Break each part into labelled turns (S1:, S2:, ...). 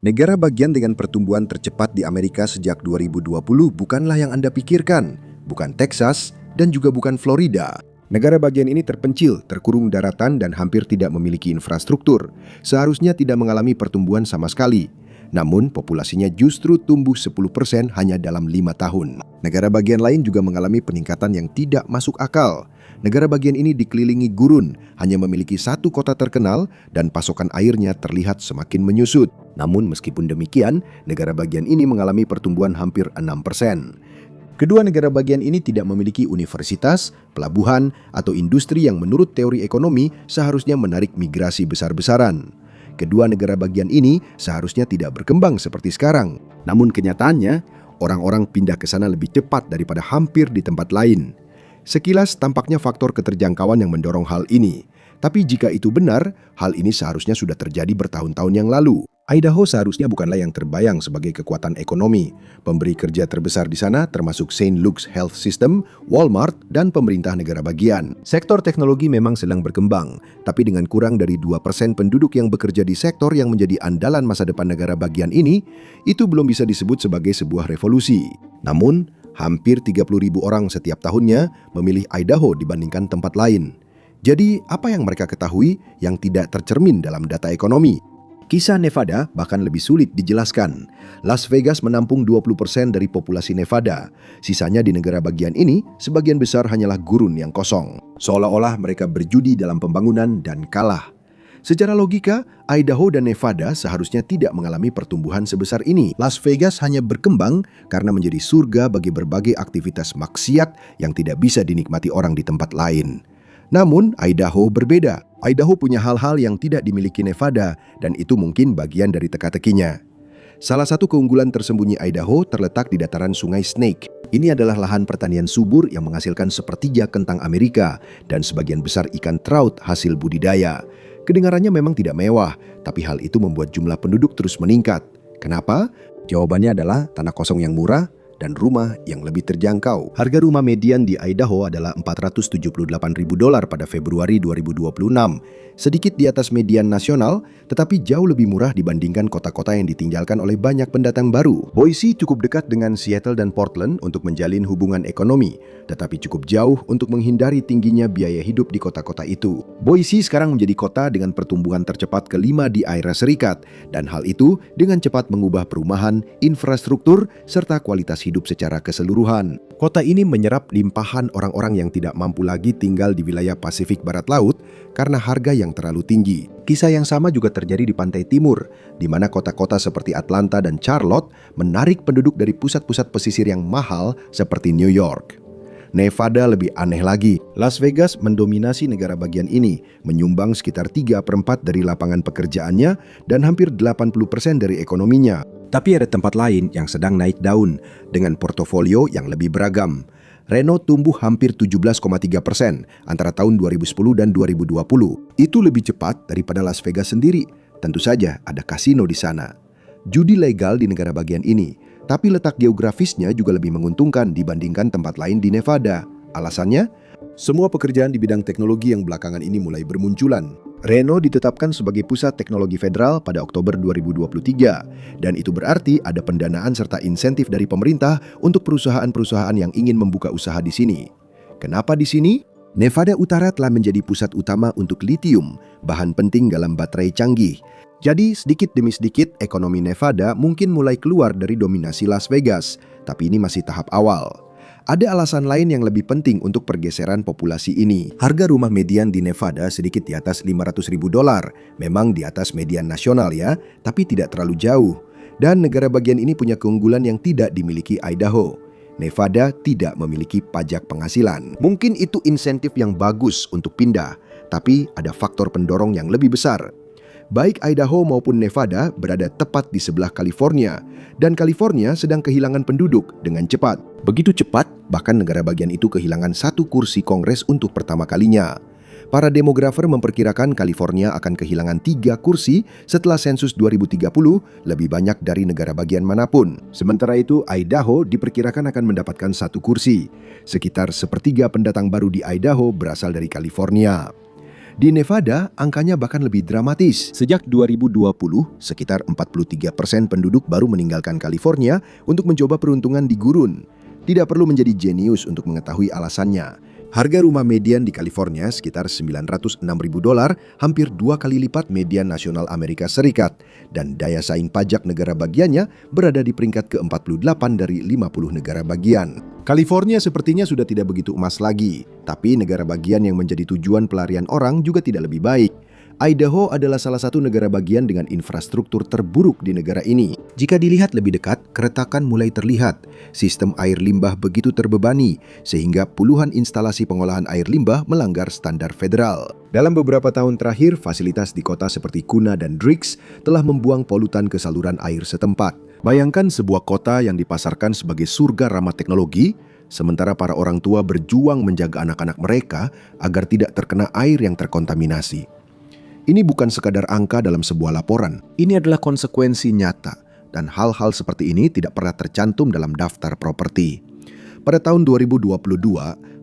S1: Negara bagian dengan pertumbuhan tercepat di Amerika sejak 2020 bukanlah yang Anda pikirkan, bukan Texas dan juga bukan Florida. Negara bagian ini terpencil, terkurung daratan dan hampir tidak memiliki infrastruktur. Seharusnya tidak mengalami pertumbuhan sama sekali. Namun populasinya justru tumbuh 10% hanya dalam 5 tahun. Negara bagian lain juga mengalami peningkatan yang tidak masuk akal. Negara bagian ini dikelilingi gurun, hanya memiliki satu kota terkenal dan pasokan airnya terlihat semakin menyusut. Namun meskipun demikian, negara bagian ini mengalami pertumbuhan hampir 6%. Kedua negara bagian ini tidak memiliki universitas, pelabuhan, atau industri yang menurut teori ekonomi seharusnya menarik migrasi besar-besaran. Kedua negara bagian ini seharusnya tidak berkembang seperti sekarang. Namun kenyataannya, orang-orang pindah ke sana lebih cepat daripada hampir di tempat lain. Sekilas tampaknya faktor keterjangkauan yang mendorong hal ini. Tapi jika itu benar, hal ini seharusnya sudah terjadi bertahun-tahun yang lalu. Idaho seharusnya bukanlah yang terbayang sebagai kekuatan ekonomi. Pemberi kerja terbesar di sana termasuk St. Luke's Health System, Walmart, dan pemerintah negara bagian. Sektor teknologi memang sedang berkembang, tapi dengan kurang dari 2% penduduk yang bekerja di sektor yang menjadi andalan masa depan negara bagian ini, itu belum bisa disebut sebagai sebuah revolusi. Namun, hampir 30.000 orang setiap tahunnya memilih Idaho dibandingkan tempat lain. Jadi, apa yang mereka ketahui yang tidak tercermin dalam data ekonomi? Kisah Nevada bahkan lebih sulit dijelaskan. Las Vegas menampung 20% dari populasi Nevada. Sisanya di negara bagian ini, sebagian besar hanyalah gurun yang kosong. Seolah-olah mereka berjudi dalam pembangunan dan kalah. Secara logika, Idaho dan Nevada seharusnya tidak mengalami pertumbuhan sebesar ini. Las Vegas hanya berkembang karena menjadi surga bagi berbagai aktivitas maksiat yang tidak bisa dinikmati orang di tempat lain. Namun, Idaho berbeda. Idaho punya hal-hal yang tidak dimiliki Nevada, dan itu mungkin bagian dari teka-tekinya. Salah satu keunggulan tersembunyi Idaho terletak di dataran Sungai Snake. Ini adalah lahan pertanian subur yang menghasilkan sepertiga kentang Amerika dan sebagian besar ikan trout hasil budidaya. Kedengarannya memang tidak mewah, tapi hal itu membuat jumlah penduduk terus meningkat. Kenapa? Jawabannya adalah tanah kosong yang murah dan rumah yang lebih terjangkau. Harga rumah median di Idaho adalah $478.000 pada Februari 2026. Sedikit di atas median nasional, tetapi jauh lebih murah dibandingkan kota-kota yang ditinggalkan oleh banyak pendatang baru. Boise cukup dekat dengan Seattle dan Portland untuk menjalin hubungan ekonomi, tetapi cukup jauh untuk menghindari tingginya biaya hidup di kota-kota itu. Boise sekarang menjadi kota dengan pertumbuhan tercepat kelima di Amerika Serikat, dan hal itu dengan cepat mengubah perumahan, infrastruktur, serta kualitas hidup secara keseluruhan. Kota ini menyerap limpahan orang-orang yang tidak mampu lagi tinggal di wilayah Pasifik Barat Laut karena harga yang terlalu tinggi. Kisah yang sama juga terjadi di pantai timur, di mana kota-kota seperti Atlanta dan Charlotte menarik penduduk dari pusat-pusat pesisir yang mahal seperti New York. Nevada lebih aneh lagi. Las Vegas mendominasi negara bagian ini, menyumbang sekitar 3/4 dari lapangan pekerjaannya dan hampir 80% dari ekonominya. Tapi ada tempat lain yang sedang naik daun dengan portofolio yang lebih beragam. Reno tumbuh hampir 17,3% antara tahun 2010 dan 2020. Itu lebih cepat daripada Las Vegas sendiri. Tentu saja ada kasino di sana. Judi legal di negara bagian ini, tapi letak geografisnya juga lebih menguntungkan dibandingkan tempat lain di Nevada. Alasannya, semua pekerjaan di bidang teknologi yang belakangan ini mulai bermunculan. Reno ditetapkan sebagai pusat teknologi federal pada Oktober 2023, dan itu berarti ada pendanaan serta insentif dari pemerintah untuk perusahaan-perusahaan yang ingin membuka usaha di sini. Kenapa di sini? Nevada Utara telah menjadi pusat utama untuk litium, bahan penting dalam baterai canggih. Jadi sedikit demi sedikit ekonomi Nevada mungkin mulai keluar dari dominasi Las Vegas, tapi ini masih tahap awal. Ada alasan lain yang lebih penting untuk pergeseran populasi ini. Harga rumah median di Nevada sedikit di atas $500.000. Memang di atas median nasional ya, tapi tidak terlalu jauh. Dan negara bagian ini punya keunggulan yang tidak dimiliki Idaho. Nevada tidak memiliki pajak penghasilan. Mungkin itu insentif yang bagus untuk pindah, tapi ada faktor pendorong yang lebih besar. Baik Idaho maupun Nevada berada tepat di sebelah California, dan California sedang kehilangan penduduk dengan cepat. Begitu cepat, bahkan negara bagian itu kehilangan 1 kursi Kongres untuk pertama kalinya. Para demografer memperkirakan California akan kehilangan 3 kursi setelah sensus 2030, lebih banyak dari negara bagian manapun. Sementara itu, Idaho diperkirakan akan mendapatkan 1 kursi. Sekitar sepertiga pendatang baru di Idaho berasal dari California. Di Nevada, angkanya bahkan lebih dramatis. Sejak 2020, sekitar 43% penduduk baru meninggalkan California untuk mencoba peruntungan di gurun. Tidak perlu menjadi jenius untuk mengetahui alasannya. Harga rumah median di California sekitar $906.000, hampir 2 kali lipat median nasional Amerika Serikat. Dan daya saing pajak negara bagiannya berada di peringkat ke-48 dari 50 negara bagian. California sepertinya sudah tidak begitu emas lagi, tapi negara bagian yang menjadi tujuan pelarian orang juga tidak lebih baik. Idaho adalah salah satu negara bagian dengan infrastruktur terburuk di negara ini. Jika dilihat lebih dekat, keretakan mulai terlihat. Sistem air limbah begitu terbebani, sehingga puluhan instalasi pengolahan air limbah melanggar standar federal. Dalam beberapa tahun terakhir, fasilitas di kota seperti Kuna dan Driggs telah membuang polutan ke saluran air setempat. Bayangkan sebuah kota yang dipasarkan sebagai surga ramah teknologi, sementara para orang tua berjuang menjaga anak-anak mereka agar tidak terkena air yang terkontaminasi. Ini bukan sekadar angka dalam sebuah laporan. Ini adalah konsekuensi nyata, dan hal-hal seperti ini tidak pernah tercantum dalam daftar properti. Pada tahun 2022,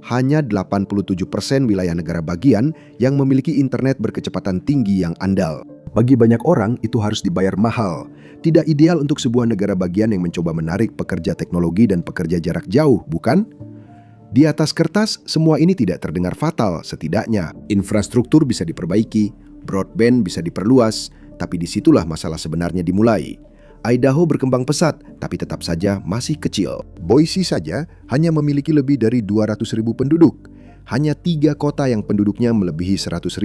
S1: hanya 87% wilayah negara bagian yang memiliki internet berkecepatan tinggi yang andal. Bagi banyak orang, itu harus dibayar mahal. Tidak ideal untuk sebuah negara bagian yang mencoba menarik pekerja teknologi dan pekerja jarak jauh, bukan? Di atas kertas, semua ini tidak terdengar fatal setidaknya. Infrastruktur bisa diperbaiki, broadband bisa diperluas, tapi disitulah masalah sebenarnya dimulai. Idaho berkembang pesat, tapi tetap saja masih kecil. Boise saja hanya memiliki lebih dari 200.000 penduduk. Hanya 3 kota yang penduduknya melebihi 100.000.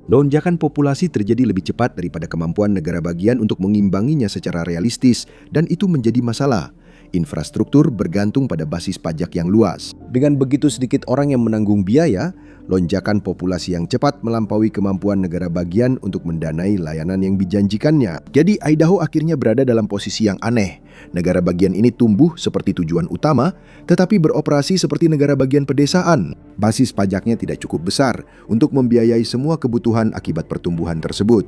S1: Lonjakan populasi terjadi lebih cepat daripada kemampuan negara bagian untuk mengimbanginya secara realistis, dan itu menjadi masalah. Infrastruktur bergantung pada basis pajak yang luas. Dengan begitu sedikit orang yang menanggung biaya, lonjakan populasi yang cepat melampaui kemampuan negara bagian untuk mendanai layanan yang dijanjikannya. Jadi Idaho akhirnya berada dalam posisi yang aneh. Negara bagian ini tumbuh seperti tujuan utama, tetapi beroperasi seperti negara bagian pedesaan. Basis pajaknya tidak cukup besar untuk membiayai semua kebutuhan akibat pertumbuhan tersebut.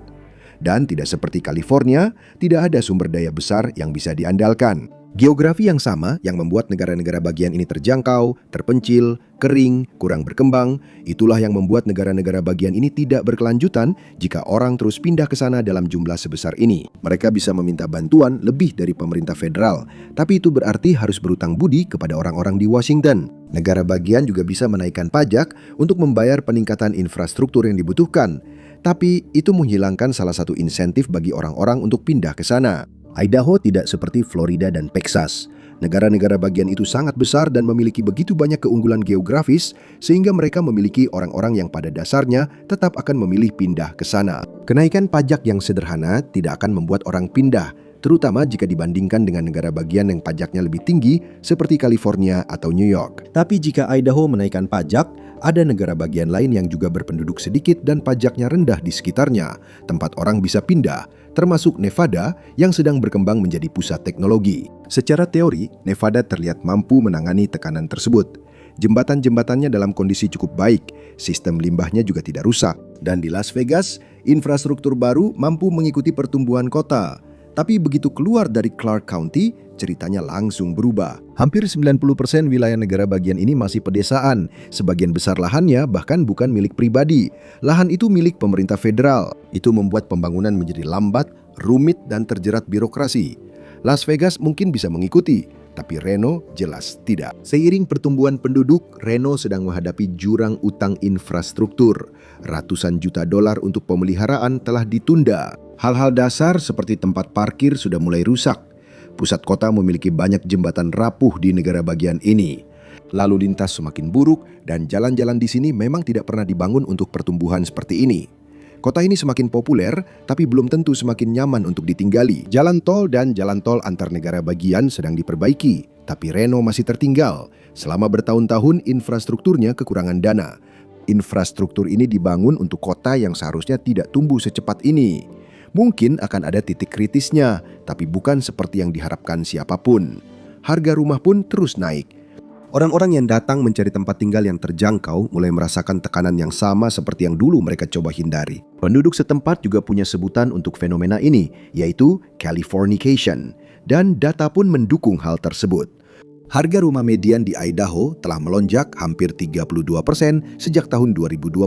S1: Dan tidak seperti California, tidak ada sumber daya besar yang bisa diandalkan. Geografi yang sama yang membuat negara-negara bagian ini terjangkau, terpencil, kering, kurang berkembang, itulah yang membuat negara-negara bagian ini tidak berkelanjutan jika orang terus pindah ke sana dalam jumlah sebesar ini. Mereka bisa meminta bantuan lebih dari pemerintah federal, tapi itu berarti harus berutang budi kepada orang-orang di Washington. Negara bagian juga bisa menaikkan pajak untuk membayar peningkatan infrastruktur yang dibutuhkan, tapi itu menghilangkan salah satu insentif bagi orang-orang untuk pindah ke sana. Idaho tidak seperti Florida dan Texas. Negara-negara bagian itu sangat besar dan memiliki begitu banyak keunggulan geografis sehingga mereka memiliki orang-orang yang pada dasarnya tetap akan memilih pindah ke sana. Kenaikan pajak yang sederhana tidak akan membuat orang pindah, terutama jika dibandingkan dengan negara bagian yang pajaknya lebih tinggi seperti California atau New York. Tapi jika Idaho menaikkan pajak, ada negara bagian lain yang juga berpenduduk sedikit dan pajaknya rendah di sekitarnya, tempat orang bisa pindah, termasuk Nevada yang sedang berkembang menjadi pusat teknologi. Secara teori, Nevada terlihat mampu menangani tekanan tersebut. Jembatan-jembatannya dalam kondisi cukup baik, sistem limbahnya juga tidak rusak. Dan di Las Vegas, infrastruktur baru mampu mengikuti pertumbuhan kota. Tapi begitu keluar dari Clark County, ceritanya langsung berubah. Hampir 90% wilayah negara bagian ini masih pedesaan. Sebagian besar lahannya bahkan bukan milik pribadi. Lahan itu milik pemerintah federal. Itu membuat pembangunan menjadi lambat, rumit, dan terjerat birokrasi. Las Vegas mungkin bisa mengikuti, tapi Reno jelas tidak. Seiring pertumbuhan penduduk, Reno sedang menghadapi jurang utang infrastruktur. Ratusan juta dolar untuk pemeliharaan telah ditunda. Hal-hal dasar seperti tempat parkir sudah mulai rusak. Pusat kota memiliki banyak jembatan rapuh di negara bagian ini. Lalu lintas semakin buruk dan jalan-jalan di sini memang tidak pernah dibangun untuk pertumbuhan seperti ini. Kota ini semakin populer, tapi belum tentu semakin nyaman untuk ditinggali. Jalan tol dan jalan tol antar negara bagian sedang diperbaiki, tapi Reno masih tertinggal. Selama bertahun-tahun infrastrukturnya kekurangan dana. Infrastruktur ini dibangun untuk kota yang seharusnya tidak tumbuh secepat ini. Mungkin akan ada titik kritisnya, tapi bukan seperti yang diharapkan siapapun. Harga rumah pun terus naik. Orang-orang yang datang mencari tempat tinggal yang terjangkau mulai merasakan tekanan yang sama seperti yang dulu mereka coba hindari. Penduduk setempat juga punya sebutan untuk fenomena ini, yaitu Californication, dan data pun mendukung hal tersebut. Harga rumah median di Idaho telah melonjak hampir 32% sejak tahun 2020.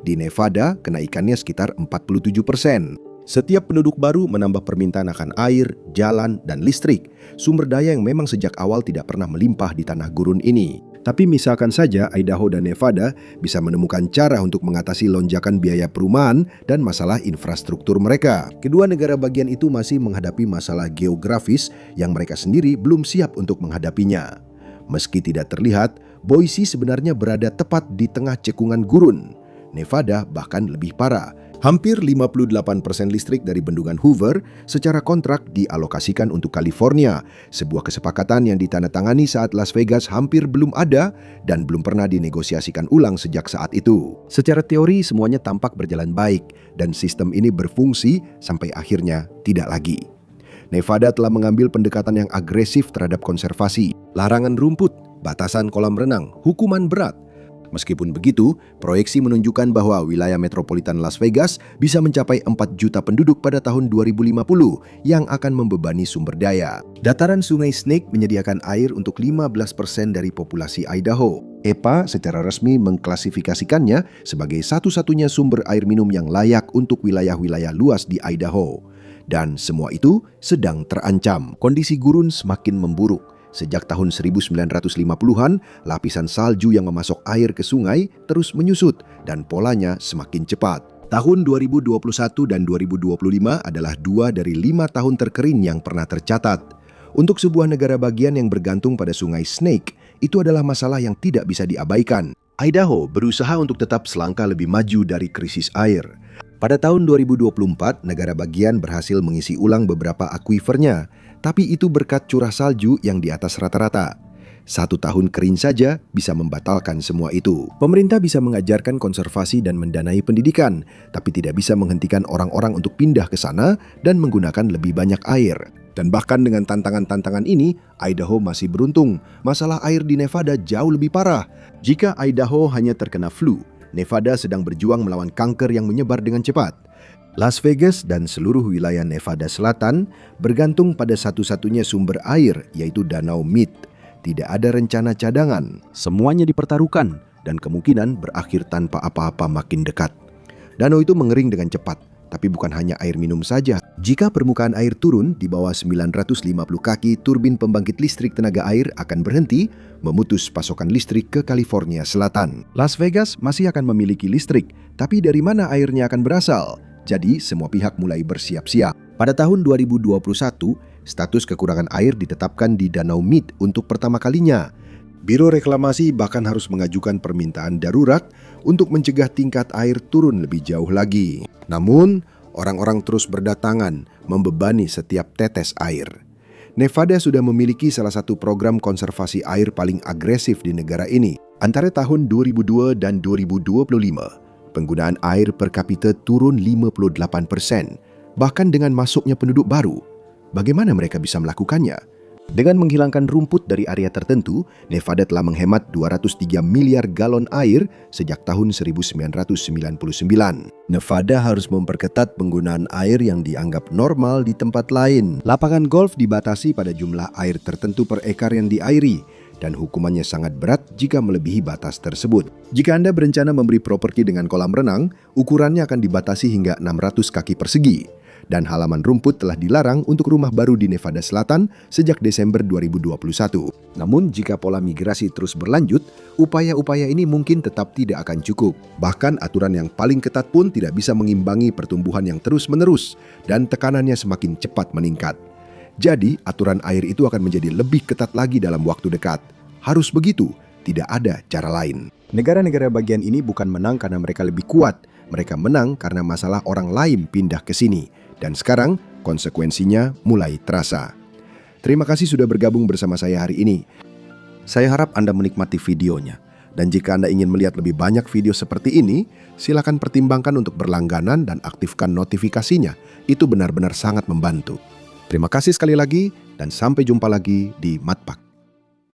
S1: Di Nevada, kenaikannya sekitar 47%. Setiap penduduk baru menambah permintaan akan air, jalan, dan listrik, sumber daya yang memang sejak awal tidak pernah melimpah di tanah gurun ini. Tapi misalkan saja Idaho dan Nevada bisa menemukan cara untuk mengatasi lonjakan biaya perumahan dan masalah infrastruktur mereka. Kedua negara bagian itu masih menghadapi masalah geografis yang mereka sendiri belum siap untuk menghadapinya. Meski tidak terlihat, Boise sebenarnya berada tepat di tengah cekungan gurun. Nevada bahkan lebih parah. Hampir 58% listrik dari bendungan Hoover secara kontrak dialokasikan untuk California, sebuah kesepakatan yang ditandatangani saat Las Vegas hampir belum ada dan belum pernah dinegosiasikan ulang sejak saat itu. Secara teori semuanya tampak berjalan baik dan sistem ini berfungsi sampai akhirnya tidak lagi. Nevada telah mengambil pendekatan yang agresif terhadap konservasi, larangan rumput, batasan kolam renang, hukuman berat. Meskipun begitu, proyeksi menunjukkan bahwa wilayah metropolitan Las Vegas bisa mencapai 4 juta penduduk pada tahun 2050 yang akan membebani sumber daya. Dataran Sungai Snake menyediakan air untuk 15% dari populasi Idaho. EPA secara resmi mengklasifikasikannya sebagai satu-satunya sumber air minum yang layak untuk wilayah-wilayah luas di Idaho. Dan semua itu sedang terancam. Kondisi gurun semakin memburuk. Sejak tahun 1950-an, lapisan salju yang memasok air ke sungai terus menyusut dan polanya semakin cepat. Tahun 2021 dan 2025 adalah 2 dari 5 tahun terkering yang pernah tercatat. Untuk sebuah negara bagian yang bergantung pada sungai Snake, itu adalah masalah yang tidak bisa diabaikan. Idaho berusaha untuk tetap selangkah lebih maju dari krisis air. Pada tahun 2024, negara bagian berhasil mengisi ulang beberapa akuifernya, tapi itu berkat curah salju yang di atas rata-rata. 1 tahun kering saja bisa membatalkan semua itu. Pemerintah bisa mengajarkan konservasi dan mendanai pendidikan, tapi tidak bisa menghentikan orang-orang untuk pindah ke sana dan menggunakan lebih banyak air. Dan bahkan dengan tantangan-tantangan ini, Idaho masih beruntung. Masalah air di Nevada jauh lebih parah. Jika Idaho hanya terkena flu, Nevada sedang berjuang melawan kanker yang menyebar dengan cepat. Las Vegas dan seluruh wilayah Nevada Selatan bergantung pada satu-satunya sumber air, yaitu Danau Mead. Tidak ada rencana cadangan. Semuanya dipertaruhkan dan kemungkinan berakhir tanpa apa-apa makin dekat. Danau itu mengering dengan cepat, tapi bukan hanya air minum saja. Jika permukaan air turun di bawah 950 kaki, turbin pembangkit listrik tenaga air akan berhenti, memutus pasokan listrik ke California Selatan. Las Vegas masih akan memiliki listrik, tapi dari mana airnya akan berasal? Jadi, semua pihak mulai bersiap-siap. Pada tahun 2021, status kekurangan air ditetapkan di Danau Mead untuk pertama kalinya. Biro Reklamasi bahkan harus mengajukan permintaan darurat untuk mencegah tingkat air turun lebih jauh lagi. Namun, orang-orang terus berdatangan, membebani setiap tetes air. Nevada sudah memiliki salah satu program konservasi air paling agresif di negara ini. Antara tahun 2002 dan 2025, penggunaan air per kapita turun 58%, bahkan dengan masuknya penduduk baru. Bagaimana mereka bisa melakukannya? Dengan menghilangkan rumput dari area tertentu, Nevada telah menghemat 203 miliar galon air sejak tahun 1999. Nevada harus memperketat penggunaan air yang dianggap normal di tempat lain. Lapangan golf dibatasi pada jumlah air tertentu per ekar yang diairi, dan hukumannya sangat berat jika melebihi batas tersebut. Jika Anda berencana memberi properti dengan kolam renang, ukurannya akan dibatasi hingga 600 kaki persegi. Dan halaman rumput telah dilarang untuk rumah baru di Nevada Selatan sejak Desember 2021. Namun jika pola migrasi terus berlanjut, upaya-upaya ini mungkin tetap tidak akan cukup. Bahkan aturan yang paling ketat pun tidak bisa mengimbangi pertumbuhan yang terus-menerus dan tekanannya semakin cepat meningkat. Jadi, aturan air itu akan menjadi lebih ketat lagi dalam waktu dekat. Harus begitu, tidak ada cara lain. Negara-negara bagian ini bukan menang karena mereka lebih kuat. Mereka menang karena masalah orang lain pindah ke sini. Dan sekarang, konsekuensinya mulai terasa. Terima kasih sudah bergabung bersama saya hari ini. Saya harap Anda menikmati videonya. Dan jika Anda ingin melihat lebih banyak video seperti ini, silakan pertimbangkan untuk berlangganan dan aktifkan notifikasinya. Itu benar-benar sangat membantu. Terima kasih sekali lagi dan sampai jumpa lagi di Matpak.